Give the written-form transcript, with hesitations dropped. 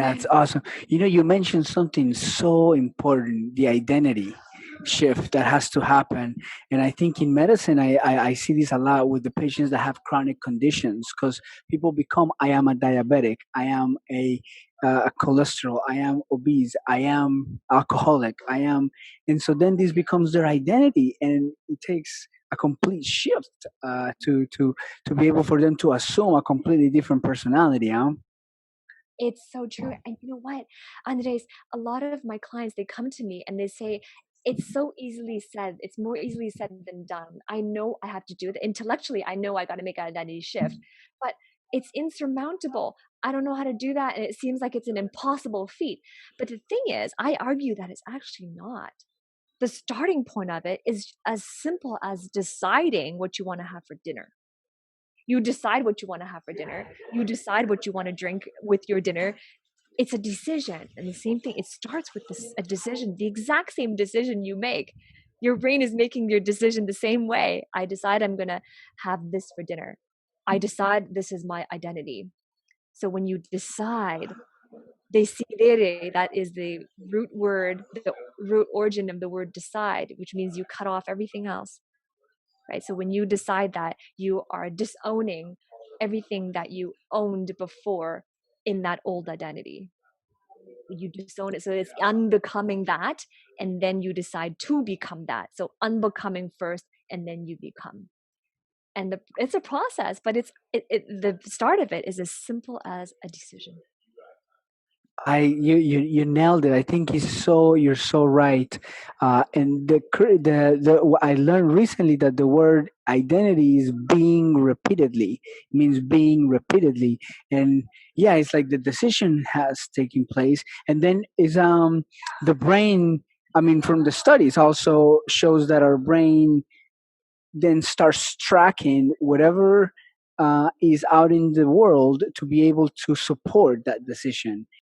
That's awesome. You mentioned something so important, the identity shift that has to happen. And I think in medicine, I see this a lot with the patients that have chronic conditions because people become, I am a diabetic, I am a cholesterol, I am obese, I am alcoholic, I am. And so then this becomes their identity and it takes a complete shift to be able for them to assume a completely different personality. Huh? It's so true. And you know what, Andres, a lot of my clients, they come to me and they say, it's so easily said. It's more easily said than done. I know I have to do it. Intellectually, I know I got to make an identity shift, but it's insurmountable. I don't know how to do that. And it seems like it's an impossible feat. But the thing is, I argue that it's actually not. The starting point of it is as simple as deciding what you want to have for dinner. You decide what you want to have for dinner. You decide what you want to drink with your dinner. It's a decision. And the same thing, it starts with a decision, the exact same decision you make. Your brain is making your decision the same way. I decide I'm going to have this for dinner. I decide this is my identity. So when you decide, decidere, that is the root word, the root origin of the word decide, which means you cut off everything else, right? So when you decide that, you are disowning everything that you owned before in that old identity. You disown it. So it's unbecoming that, and then you decide to become that. So unbecoming first, and then you become. And it's a process, but the start of it is as simple as a decision. You nailed it. I think you're so right. And I learned recently that the word identity is being repeatedly. It means being repeatedly, and yeah, it's like the decision has taken place, and then is the brain. I mean, from the studies also shows that our brain then starts tracking whatever is out in the world to be able to support that decision.